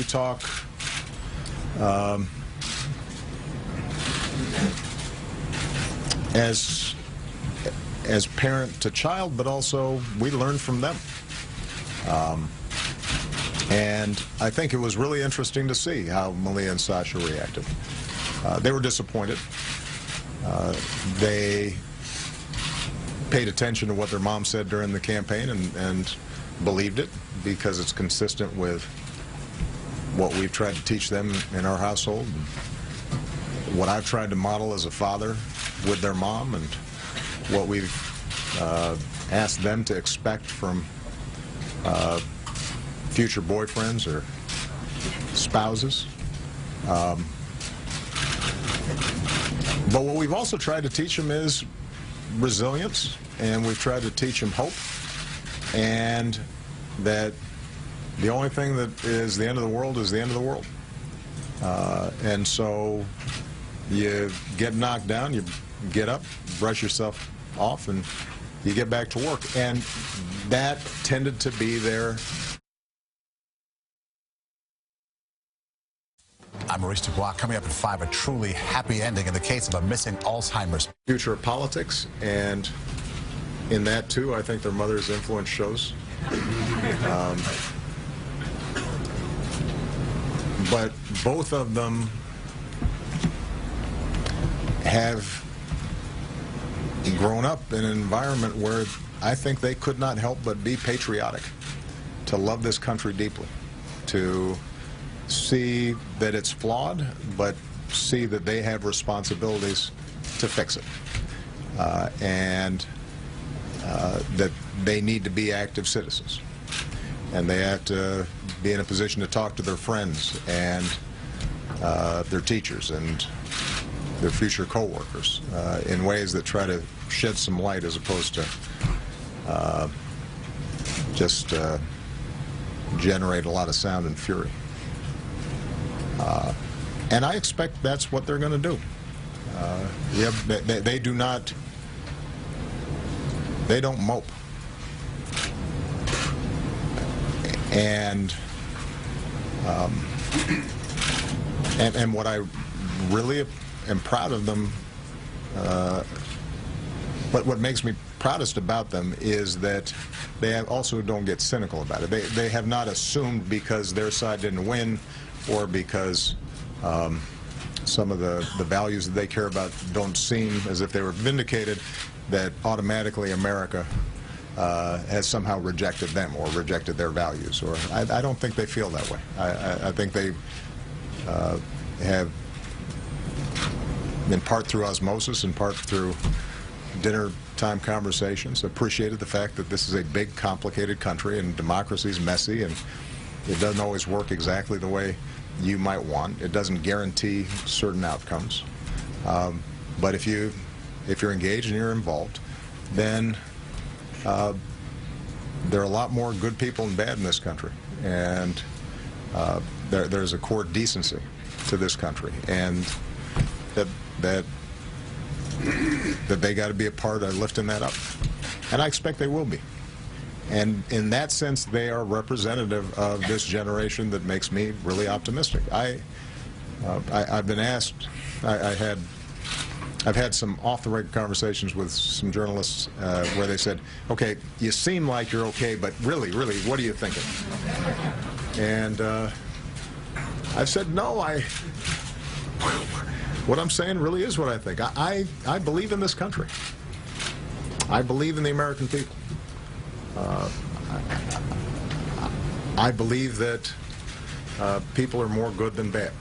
as parent to child, but also we learn from them. And I think it was really interesting to see how Malia and Sasha reacted. They were disappointed. They paid attention to what their mom said during the campaign and believed it because it's consistent with what we've tried to teach them in our household, and what I've tried to model as a father with their mom, and what we've asked them to expect from future boyfriends or spouses. But what we've also tried to teach them is resilience, and we've tried to teach them hope, and that the only thing that is the end of the world is the end of the world. And so you get knocked down, you get up, brush yourself off, and you get back to work. And that tended to be their... I'm Maurice Dubois. Coming up at 5, a truly happy ending in the case of a missing Alzheimer's. Future of politics, and in that too, I think their mother's influence shows. But both of them have grown up in an environment where I think they could not help but be patriotic, to love this country deeply, to see that it's flawed, but see that they have responsibilities to fix it, and that they need to be active citizens, and they have to be in a position to talk to their friends and their teachers and their future co-workers in ways that try to shed some light as opposed to just generate a lot of sound and fury. And I expect that's what they're going to do. They do not, they don't mope. And what I really am proud of them, but what makes me proudest about them is that they also don't get cynical about it. They have not assumed because their side didn't win, or because some of the values that they care about don't seem as if they were vindicated, that automatically America has somehow rejected them or rejected their values. Or I don't think they feel that way. I think they have, in part through osmosis, in part through dinner time conversations, appreciated the fact that this is a big, complicated country, and democracy is messy, and it doesn't always work exactly the way you might want. It doesn't guarantee certain outcomes. But if you're engaged and you're involved, then there are a lot more good people than bad in this country, and there's a core decency to this country, and that they got to be a part of lifting that up, and I expect they will be. And in that sense, they are representative of this generation that makes me really optimistic. I've been asked, I've had some off-the-record conversations with some journalists where they said, okay, you seem like you're okay, but really, what are you thinking? And I've said, no, what I'm saying really is what I think. I believe in this country. I believe in the American people. I believe that people are more good than bad.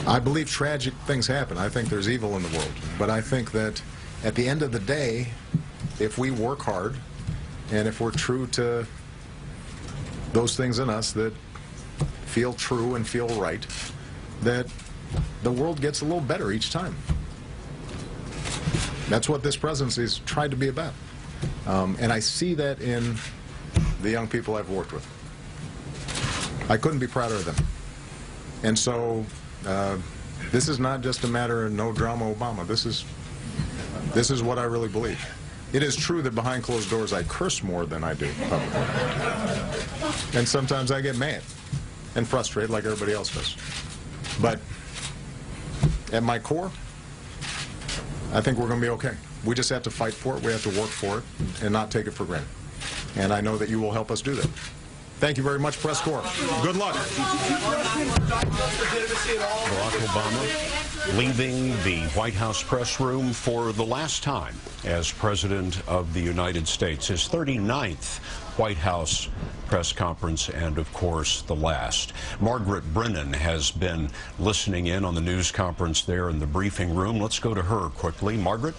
I believe tragic things happen. I think there's evil in the world. But I think that at the end of the day, if we work hard and if we're true to those things in us that feel true and feel right, that the world gets a little better each time. That's what this presidency has tried to be about. And I see that in the young people I've worked with. I couldn't be prouder of them. And so this is not just a matter of no drama Obama. This is what I really believe. It is true that behind closed doors I curse more than I do publicly. And sometimes I get mad. and frustrated like everybody else does. But at my core, I think we're going to be okay. We just have to fight for it. We have to work for it and not take it for granted. And I know that you will help us do that. Thank you very much, press corps. Good luck. Barack Obama leaving the White House press room for the last time as President of the United States. His 39th White House press conference and, of course, the last. Margaret Brennan has been listening in on the news conference there in the briefing room. Let's go to her quickly. Margaret?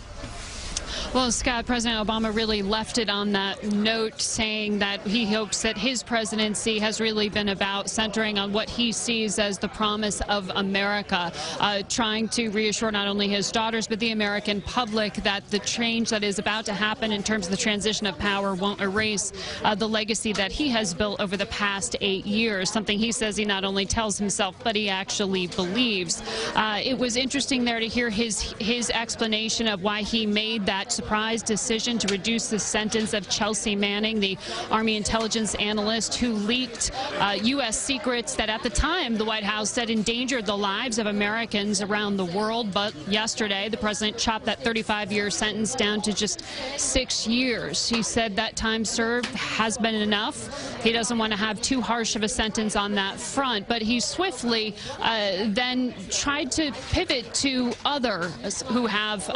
Well, Scott, President Obama really left it on that note, saying that he hopes that his presidency has really been about centering on what he sees as the promise of America, trying to reassure not only his daughters but the American public that the change that is about to happen in terms of the transition of power won't erase the legacy that he has built over the past 8 years, something he says he not only tells himself but he actually believes. It was interesting there to hear his explanation of why he made that surprise decision to reduce the sentence of Chelsea Manning, the Army intelligence analyst who leaked U.S. secrets that at the time the White House said endangered the lives of Americans around the world. But yesterday, the president chopped that 35-year sentence down to just 6 years. He said that time served has been enough. He doesn't want to have too harsh of a sentence on that front. But he swiftly then tried to pivot to others who have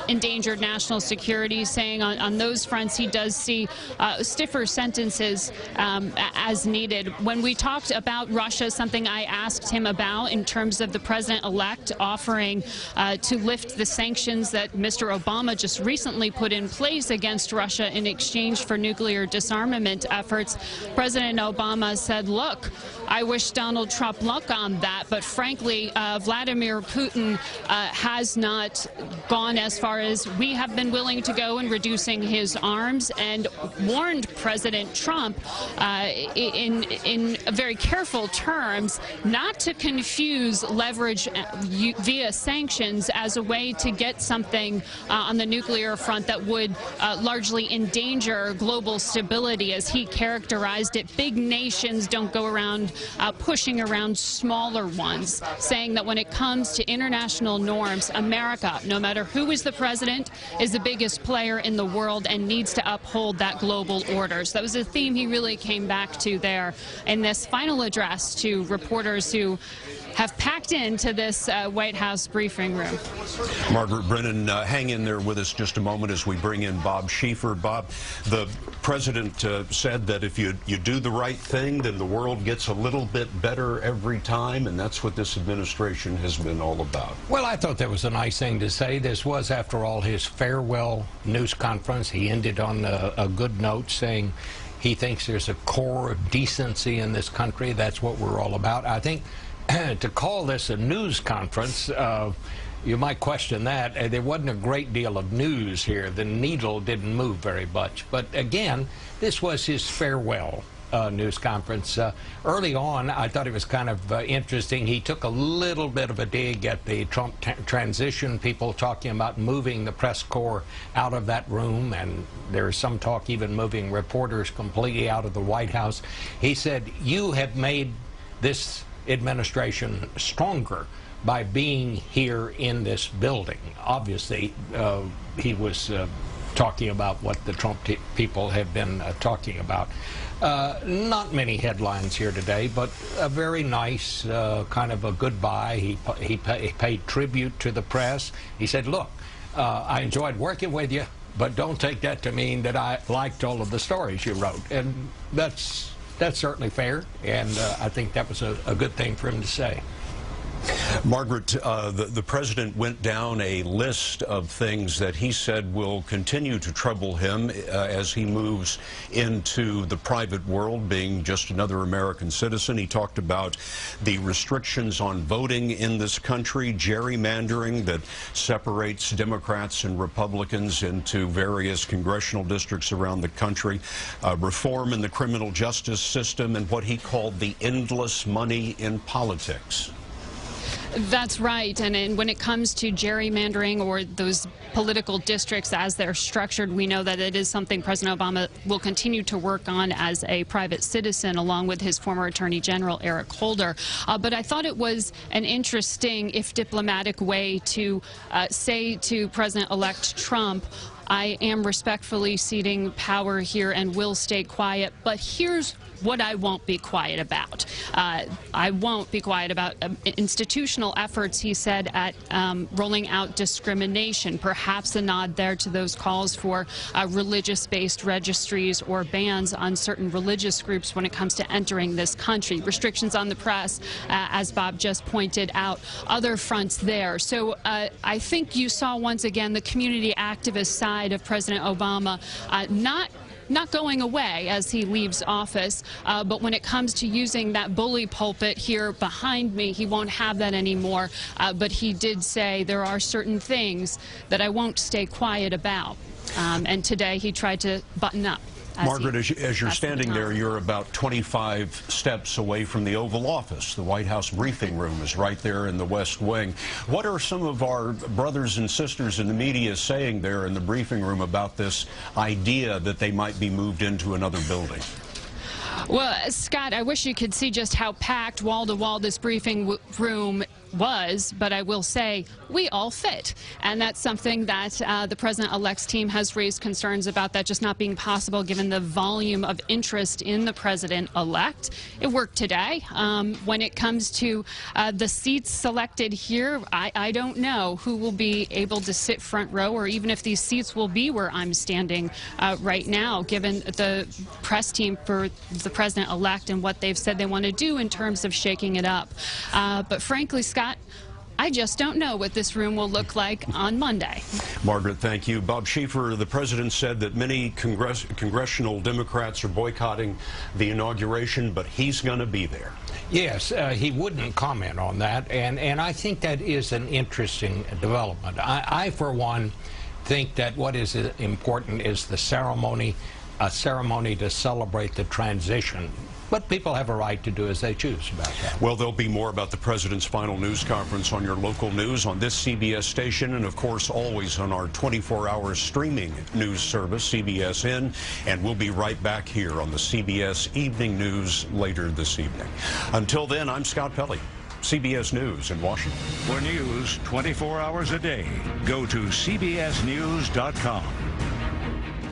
endangered national security, saying on those fronts he does see stiffer sentences as needed. When we talked about Russia, something I asked him about in terms of the president-elect offering to lift the sanctions that Mr. Obama just recently put in place against Russia in exchange for nuclear disarmament efforts, President Obama said, look, I wish Donald Trump luck on that, but frankly, Vladimir Putin has not gone as far as we have been willing to go in reducing his arms, and warned President Trump in very careful terms not to confuse leverage via sanctions as a way to get something on the nuclear front that would largely endanger global stability, as he characterized it. Big nations don't go around pushing around smaller ones, saying that when it comes to international norms, America, no matter who is the president, is the biggest player in the world and needs to uphold that global order. So that was a theme he really came back to there in this final address to reporters who have packed into this White House briefing room. Margaret Brennan, hang in there with us just a moment as we bring in Bob Schieffer. Bob, the president said that if you do the right thing, then the world gets a little bit better every time, and that's what this administration has been all about. Well, I thought that was a nice thing to say. This was, after all, his farewell news conference. He ended on a good note, saying he thinks there's a core of decency in this country. That's what we're all about. I think to call this a news conference, you might question that. There wasn't a great deal of news here. The needle didn't move very much. But again, this was his farewell news conference. Early on, I thought it was kind of interesting. He took a little bit of a dig at the Trump transition, people talking about moving the press corps out of that room, and there's some talk even moving reporters completely out of the White House. He said, you have made this administration stronger by being here in this building. Obviously, he was talking about what the Trump people have been talking about. Not many headlines here today, but a very nice kind of a goodbye. He paid tribute to the press. He said, look, I enjoyed working with you, but don't take that to mean that I liked all of the stories you wrote. And that's certainly fair, and I think that was a good thing for him to say. Margaret, the president went down a list of things that he said will continue to trouble him as he moves into the private world, being just another American citizen. He talked about the restrictions on voting in this country, gerrymandering that separates Democrats and Republicans into various congressional districts around the country, reform in the criminal justice system, and what he called the endless money in politics. That's right. And when it comes to gerrymandering or those political districts as they're structured, we know that it is something President Obama will continue to work on as a private citizen, along with his former Attorney General, Eric Holder. But I thought it was an interesting, if diplomatic, way to say to President-elect Trump, I am respectfully ceding power here and will stay quiet, but here's what I won't be quiet about. I won't be quiet about institutional efforts, he said, at rolling out discrimination, perhaps a nod there to those calls for religious-based registries or bans on certain religious groups when it comes to entering this country. Restrictions on the press, as Bob just pointed out, other fronts there. So I think you saw once again the community activist side of President Obama not going away as he leaves office, but when it comes to using that bully pulpit here behind me, he won't have that anymore. But he did say there are certain things that I won't stay quiet about. And today he tried to button up. Margaret, as you're standing there, you're about 25 steps away from the Oval Office. The White House briefing room is right there in the West Wing. What are some of our brothers and sisters in the media saying there in the briefing room about this idea that they might be moved into another building? Well, Scott, I wish you could see just how packed wall-to-wall this briefing room was, but I will say we all fit. And that's something that the President-elect's team has raised concerns about, that just not being possible given the volume of interest in the President-elect. It worked today. When it comes to the seats selected here, I don't know who will be able to sit front row, or even if these seats will be where I'm standing right now, given the press team for the President-elect and what they've said they want to do in terms of shaking it up. But frankly, Scott, I just don't know what this room will look like on Monday. Margaret, thank you. Bob Schieffer, the president said that many congressional Democrats are boycotting the inauguration, but he's going to be there. Yes, he wouldn't comment on that, and I think that is an interesting development. I for one, think that what is important is the ceremony, a ceremony to celebrate the transition. But people have a right to do as they choose about that. Well, there'll be more about the president's final news conference on your local news on this CBS station, and of course always on our 24-hour streaming news service, CBSN, and we'll be right back here on the CBS Evening News later this evening. Until then, I'm Scott Pelley, CBS News in Washington. For news 24 hours a day, go to CBSNews.com.